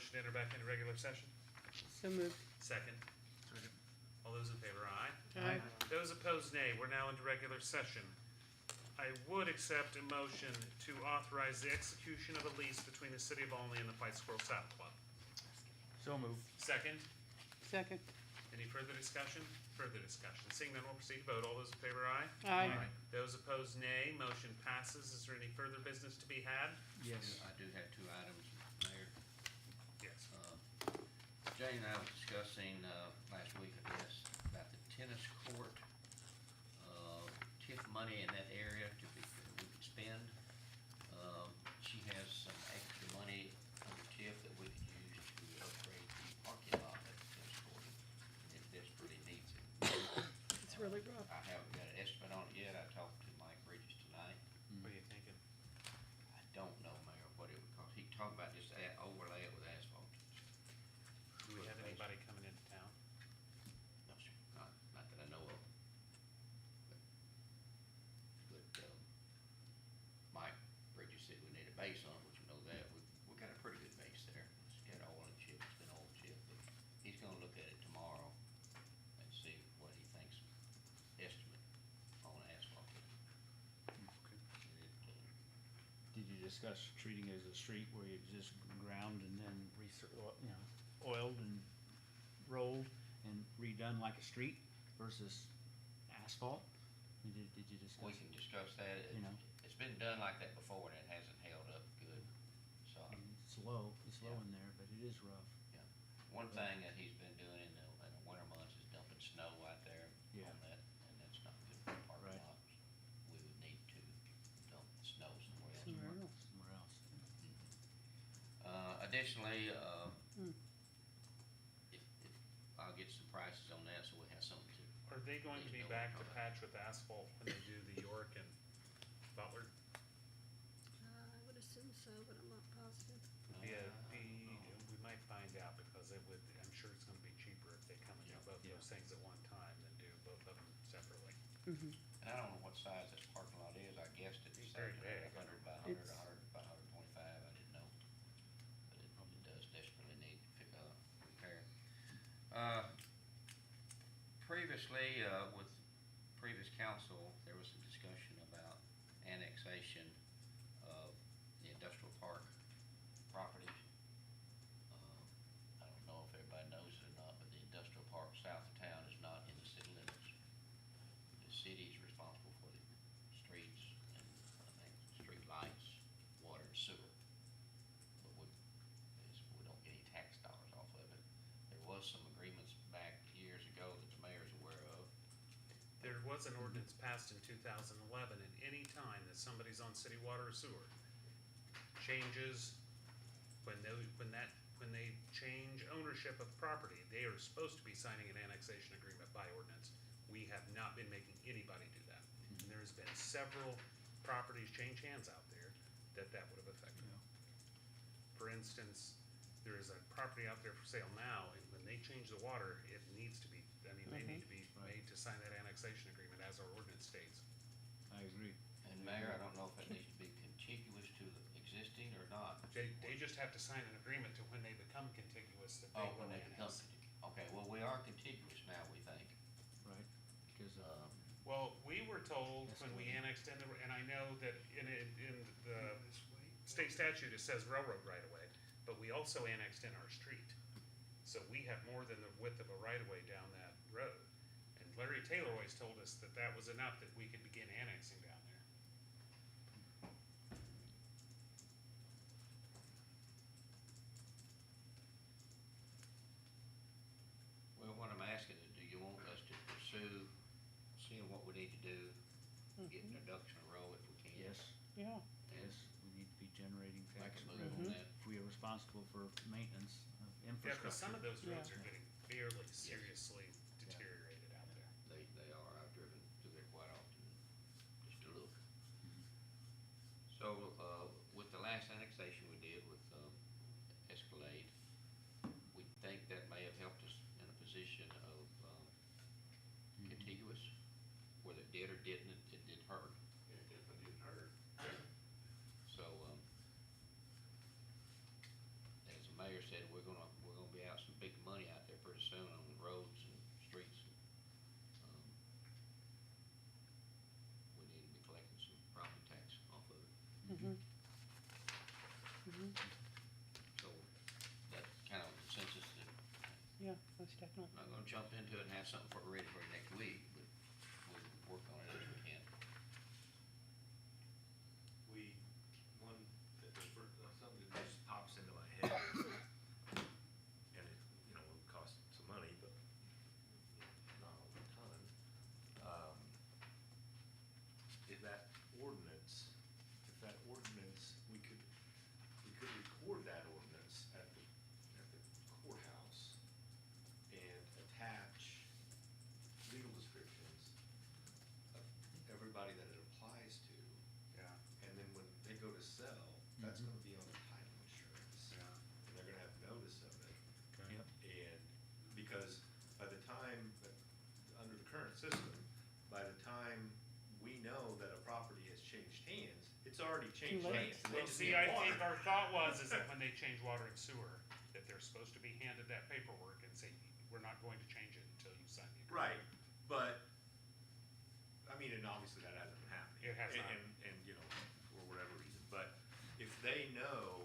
motion to enter back into regular session? So moved. Second. All those in favor, aye. Aye. Those opposed, nay. We're now into regular session. I would accept a motion to authorize the execution of a lease between the City of Olney and the White Squirrel Saddle Club. So moved. Second. Second. Any further discussion? Further discussion. Seeing none, we'll proceed to vote. All those in favor, aye. Aye. Those opposed, nay. Motion passes. Is there any further business to be had? Yes. I do have two items, Mayor. Yes. Jay and I was discussing, last week, I guess, about the tennis court, TIF money in that area that we could spend. She has some extra money under TIF that we could use to upgrade the parking lot at the tennis court. It desperately needs it. It's really rough. I haven't got an estimate on it yet. I talked to Mike Bridges tonight. What are you thinking? I don't know, Mayor, what it would cost. He talked about just overlay it with asphalt. Do we have anybody coming into town? No, sir, not that I know of. But, Mike Bridges said we need a base on it, which we know that. We got a pretty good base there. It's got oil and chip, it's been oil chip, but he's gonna look at it tomorrow and see what he thinks estimate on asphalt. Did you discuss treating it as a street where you just ground and then oiled and rolled and redone like a street versus asphalt? Did you discuss? We can discuss that. You know. It's been done like that before and it hasn't held up good, so. It's low in there, but it is rough. Yeah, one thing that he's been doing in the winter months is dumping snow out there Yeah. on that, and that's not good for the parking Right. lot. We would need to dump the snow somewhere else. Somewhere else. Somewhere else. Additionally, Hmm. if I'll get some prices on that, so we have something to. Are they going to be back to patch with asphalt when they do the York and Butler? I would assume so, but I'm not positive. Yeah, we might find out because it would, I'm sure it's gonna be cheaper if they come and do both Yeah. those things at one time than do both of them separately. Mm-hmm. And I don't know what size this parking lot is. I guessed it's It's very big. 100 by 100, It's- 100 by 125. I didn't know. But it does desperately need repair. Previously, with previous council, there was some discussion about annexation of the industrial park properties. I don't know if everybody knows it or not, but the industrial park south of town is not in the city limits. The city is responsible for the streets and, street lights, water and sewer. But we don't get any tax dollars off of it. There was some agreements back years ago that the mayor's aware of. There was an ordinance passed in 2011, and any time that somebody's on city water or sewer changes, when they change ownership of property, they are supposed to be signing an annexation agreement by ordinance. We have not been making anybody do that. And there's been several properties change hands out there that would have affected. For instance, there is a property out there for sale now, and when they change the water, it needs to be, they need to be Right. made to sign that annexation agreement as our ordinance states. I agree. And Mayor, I don't know if it needs to be contiguous to the existing or not. They just have to sign an agreement to when they become contiguous that they Oh, will when they become, annex. okay, well, we are contiguous now, we think. Right. Because of, Well, we were told when we annexed in, and I know that in the state statute, it says railroad right of way, but we also annexed in our street. So we have more than the width of a right of way down that road. And Larry Taylor always told us that that was enough that we could begin annexing down there. Well, what I'm asking is, do you want us to pursue, seeing what we need to do, get an ducks in a row if we can? yes, Yeah. And we need to be generating make tax a move revenue on that. if we are responsible for maintenance of Yeah, because infrastructure. some of those roads Yeah. are getting fairly seriously deteriorated out there. They are, I've driven through there quite often, just to look. So, with the last annexation we did with, Escalade, we think that may have helped us in a position of, contiguous, whether it did or didn't, it did hurt. It definitely didn't hurt. So, as the mayor said, said, we're gonna be out some big money out there pretty soon on roads and streets. We need to be collecting some property tax off of it. Mhm. So that's kind of a consensus that Yeah, most definitely. I'm not gonna jump into it and have something ready for next week, but we'll work on it as we can. Something that just pops into my head, and it, will cost some money, but not a ton. If that ordinance, we could record that ordinance at the courthouse and attach legal descriptions of everybody that it applies to. Yeah. And then when they go to sell, that's gonna be on the title insurance. Yeah. And they're gonna have notice of it. Okay. Yep. And because by the time, under the current system, by the time we know that a property has changed hands, it's already changed late. hands. and they Well, just see, need I water. think our thought is that when they change water and sewer, that they're supposed to be handed that paperwork and say, we're not going to change it until you sign the agreement. Right, but, I mean, and obviously that hasn't been happening. It has not. And, for whatever reason, but if they know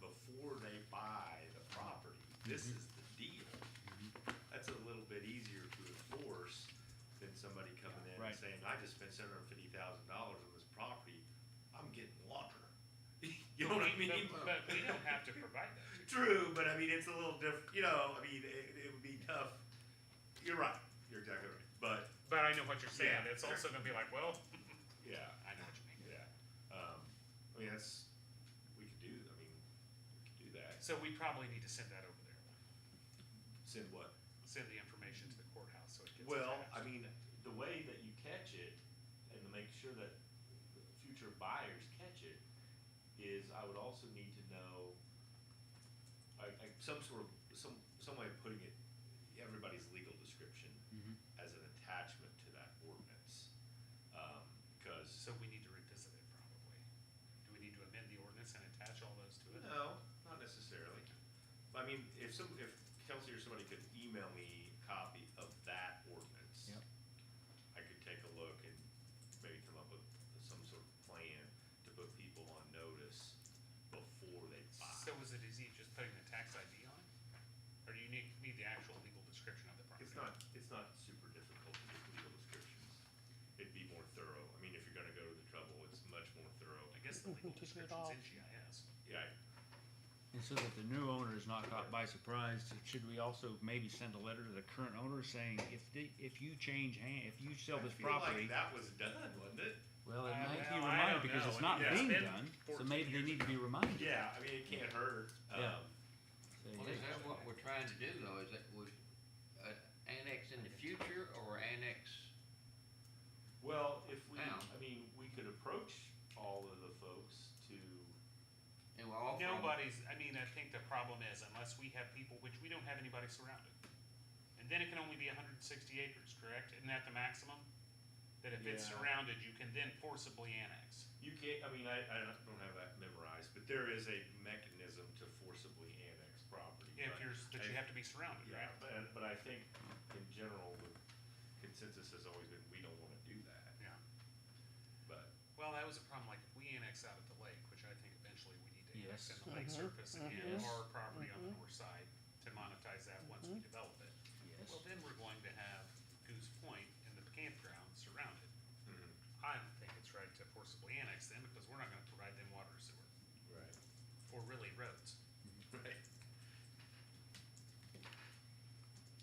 before they buy the property, this is the deal, that's a little bit easier to enforce than somebody coming in and Right. saying, I just spent $750,000 on this property, I'm getting water. You know what I mean? But we don't have to provide that to you. True, but I mean, it's a little different, it would be tough. You're right, you're exactly right, but, But I know what you're saying. Yeah. It's also gonna be like, well, yeah, I know what you mean. yeah. I mean, we could do that. So we probably need to send that over there. Send what? Send the information to the courthouse so it gets. Well, attached. I mean, the way that you catch it, and to make sure that the future buyers catch it, is I would also need to know, some sort of, some way of putting it, everybody's legal description as an attachment to that ordinance. Because, So we need to revisit it probably. Do we need to amend the ordinance and attach all those to it? no, not necessarily. I mean, if Kelsey or somebody could email me a copy of that ordinance. Yep. I could take a look and maybe come up with some sort of plan to put people on notice before they buy. So is it easy just putting the tax ID on it? Or do you need the actual legal description of the property? It's not super difficult to get legal descriptions. It'd be more thorough. I mean, if you're gonna go to the trouble, it's much more thorough. I guess the legal Just read description's off. in GIS. Yeah, And so that the new owner is not caught by surprise, should we also maybe send a letter to the current owner saying, if you sell this I feel property, like that was done, wasn't it? well, it Uh, might be well, I reminded don't because know. it's not Yeah, it's being been done, so 14 maybe they years need to be reminded. Yeah, I mean, it can't hurt. Yeah. Say, Well, hey, is that what we're trying to do though, is that would annex in the future or annex? Well, if we, Now. I mean, we could approach all of the folks to, And we're all from- I think the problem is unless we have people, which we don't have anybody surrounded. And then it can only be 160 acres, correct? Isn't that the maximum? That if it's Yeah. surrounded, you can then forcibly annex. you can't, I mean, I don't have that memorized, but there is a mechanism to forcibly annex property. If but but you have to be surrounded, Yeah, right? but I think in general, the consensus has always been, we don't wanna do that, Yeah. but, Well, that was a problem, like if we annex out at the lake, which I think eventually we need to annex Yes. in the lake surface and Yes. our property on the north side to monetize that once we develop it. Yes. Well, then we're going to have Goose Point and the campground surrounded. mhm, I don't think it's right to forcibly annex them because we're not gonna provide them water or sewer, right, or really roads. right.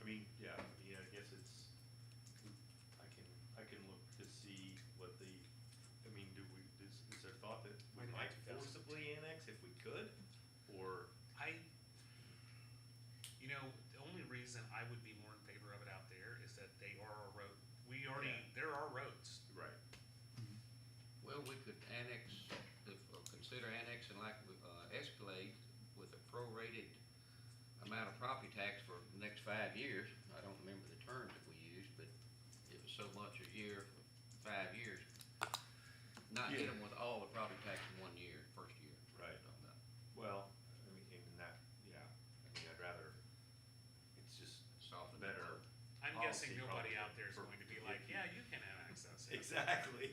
I mean, yeah, I guess it's, I can look to see what the, I mean, is there thought that we Maybe might 2000. forcibly annex if we could? Or, The only reason I would be more in favor of it out there is that they are a road, Yeah. there are roads. right, Well, we could annex, or consider annexing like Escalade with a prorated amount of property tax for the next 5 years. I don't remember the terms that we used, but it was so much a year for 5 years. Not hit Yeah. them with all the property tax in 1 year, first year. Right. Talking about. incentive. Exactly,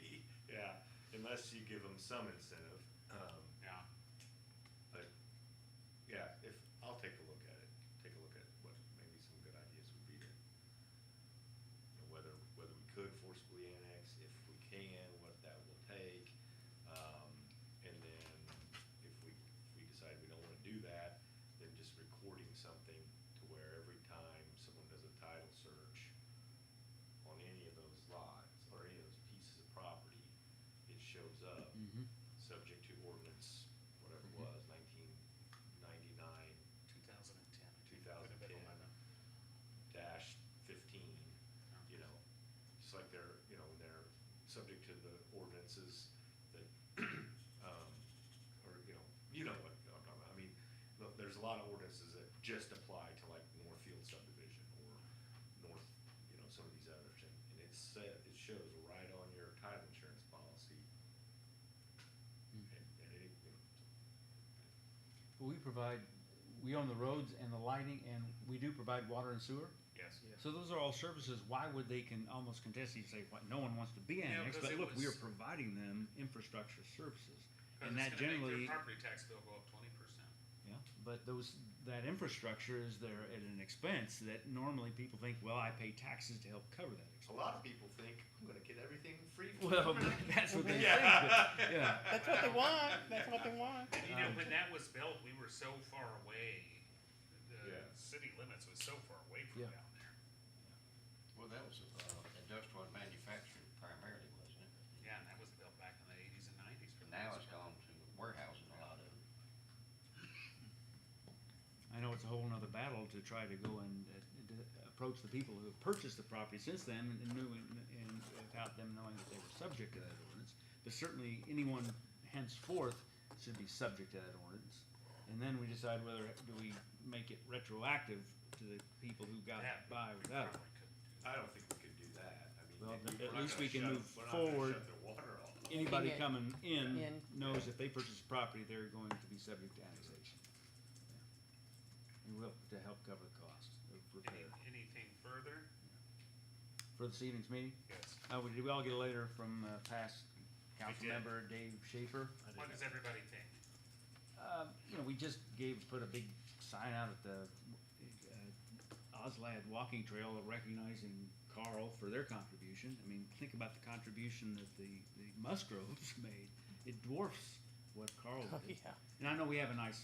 yeah, unless you give them some incentive. Yeah. But, yeah, I'll take a look at it, what maybe some good ideas would be to, whether we could forcibly annex, if we can, what that will take. And then if we decide we don't wanna do that, then just recording something to where every time someone does a title search on any of those lots, or any of those pieces of property, it shows up, subject to ordinance, whatever it was, 1999 2010. 2010 dash 15, you know, just like they're, when they're subject to the ordinances that, or, you know what I'm talking about. I mean, look, there's a lot of ordinances that just apply to like Northfield subdivision or North, some of these others, and it shows right on your title insurance policy. And it, We own the roads and the lighting, and we do provide water and sewer. Yes. So those are all services. Why would they almost contest you, say, what, no one wants to be annexed, 'cause but it look, we are was- providing them infrastructure services. Cause And it's that gonna make generally, their property tax bill go up 20%. yeah, but that infrastructure is there at an expense that normally people think, well, I pay taxes to help cover that a expense. lot of people think, I'm gonna get everything free for Well, free. that's what they Yeah. think, but, yeah. That's what they want, that's what they want. And when that was built, we were so far away, the Yeah. city limits was so far away from Yeah. down there. Well, that was, industrial and manufacturing primarily, wasn't it? Yeah, and that was built back in the 80s and 90s. for the Now most it's part. gone to warehousing, a lot of it. I know it's a whole nother battle to try to go and approach the people who have purchased the property since then and without them knowing that they were subject to that ordinance. But certainly anyone henceforth should be subject to that ordinance. And then we decide whether, do we make it retroactive to the people who got That by without it. probably couldn't do that. I don't think we could do that. I mean, Well, we're at not least gonna we can shut- move we're not gonna forward. shut their water off. Anybody Yeah. coming in In. knows if they purchase property, they're going to be subject to annexation. And will, to help cover the cost of repair. Anything further? For this evening's meeting? Yes. Did we all get a letter from past council did. member Dave Schaefer? What does everybody think? We just put a big sign out at the Oslad Walking Trail recognizing Carl for their contribution. I mean, think about the contribution that the Musgroves made. It dwarfs what Carl Oh, did. yeah. And I know we have a nice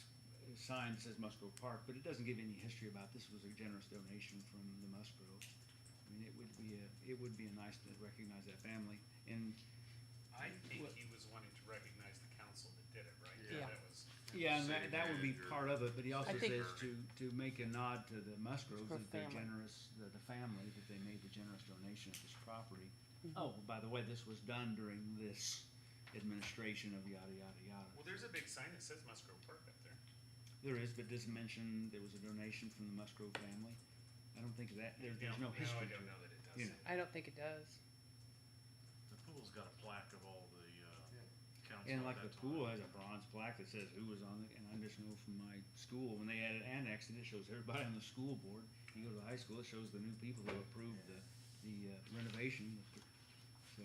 sign that says Musgrove Park, but it doesn't give any history about this was a generous donation from the Musgroves. I mean, it would be a nice to recognize that family. And I think Well- he was wanting to recognize the council that did it, right? Yeah. That was, yeah, and City that would be manager. part of it, but he also I think- says to make a nod to the Musgroves, Musgrove that they're family. generous, the family, that they made the generous donation of this property. Oh, by the way, this was done during this administration of yada, yada, yada. well, there's a big sign that says Musgrove Park up there. There is, but doesn't mention there was a donation from the Musgrove family. I don't think there's no history I to don't it. know that it does. You know. I don't think it does. The pool's got a plaque of all the, council And at like that the time. pool has a bronze plaque that says who was on it, and I just know from my school, when they had it annexed, and it shows everybody on the school board. You go to the high school, it shows the new people who approved the renovation. So,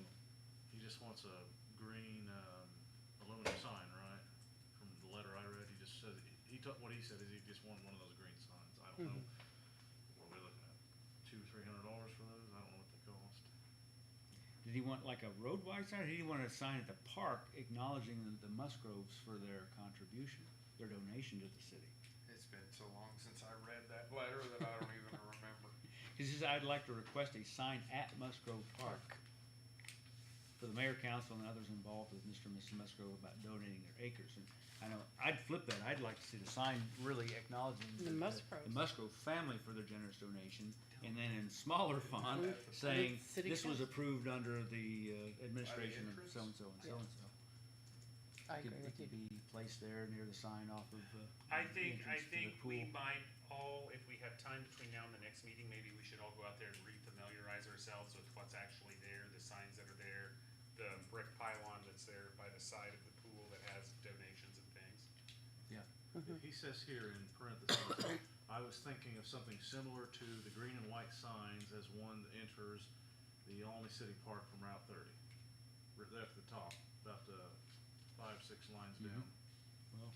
He just wants a green, aluminum sign, right? From the letter I read, he just said, what he said is he just wanted one of those green signs. I don't know, what are we looking at, $200-300 for those? I don't know what they cost. did he want like a road-wide sign, or did he want a sign at the park acknowledging the Musgroves for their contribution, their donation to the city? It's been so long since I read that letter that I don't even remember. He says, I'd like to request a sign at Musgrove Park for the mayor, council, and others involved with Mr. and Mrs. Musgrove about donating their acres. And I know, I'd flip that, I'd like to see the sign really acknowledging The Musgroves. the Musgrove family for their generous donation, and then in smaller font, saying, City this was council. approved under the administration of entrance? so-and-so and so-and-so. I Could- agree It with could you. be placed there near the sign off of, I the think entrance to the we pool. might all, if we have time between now and the next meeting, maybe we should all go out there and refamiliarize ourselves with what's actually there, the signs that are there, the brick pylon that's there by the side of the pool that has donations and things. He says here in parentheses, I was thinking of something similar to the green and white signs as one that enters the Alney City Park from Route 30. Right there at the top, about 5-6 lines down. Well,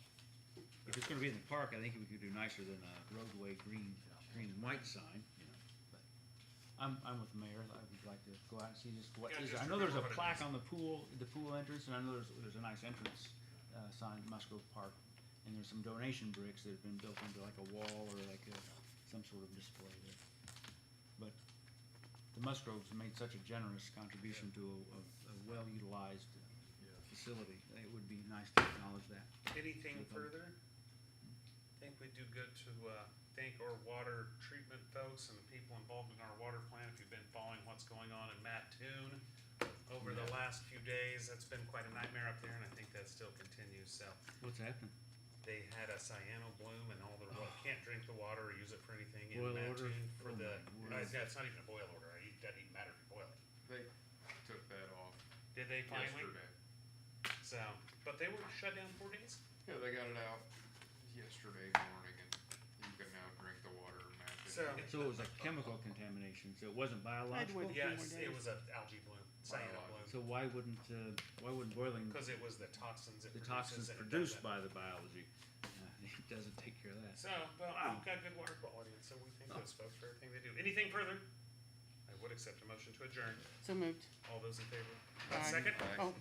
if it's gonna be in the park, I think we could do nicer than a roadway green and white sign, you know, but I'm with the mayor, I would like to go out and see just what Yeah, is, just I know there's a remember what it plaque is. on the pool entrance, and I know there's a nice entrance, sign, Musgrove Park, and there's some donation bricks that have been built into like a wall or like some sort of display there. But the Musgroves made such a generous contribution to a well-utilized Yeah. facility, it would be nice to acknowledge that. Anything Okay. further? Think we'd do good to, thank our water treatment folks and the people involved in our water plant. If you've been following what's going on in Mattoon over the last few days, that's been quite a nightmare up there, and I think that still continues, so. What's happened? They had a cyano bloom and all their, can't drink the water or use it for anything in Boil order? Mattoon for Oh the, my word. yeah, it's not even a boil order, it doesn't even matter if you boil it. They took that off Did they finally? yesterday. So, but they were shut down 4 days? Yeah, they got it out yesterday morning, and you can now drink the water matching. So- So it was a chemical contamination, so it wasn't biological? wait. Few more Yes, it days. was an algae bloom, cyano bloom, So why wouldn't boiling, because it was the toxins it the produces toxins and it produced doesn't. by the biology, it doesn't take care of that? So, well, we've got good water quality, and so we thank those folks for everything they do. Anything further? I would accept a motion to adjourn. So moved. All those in favor? Aye. Second? Oh,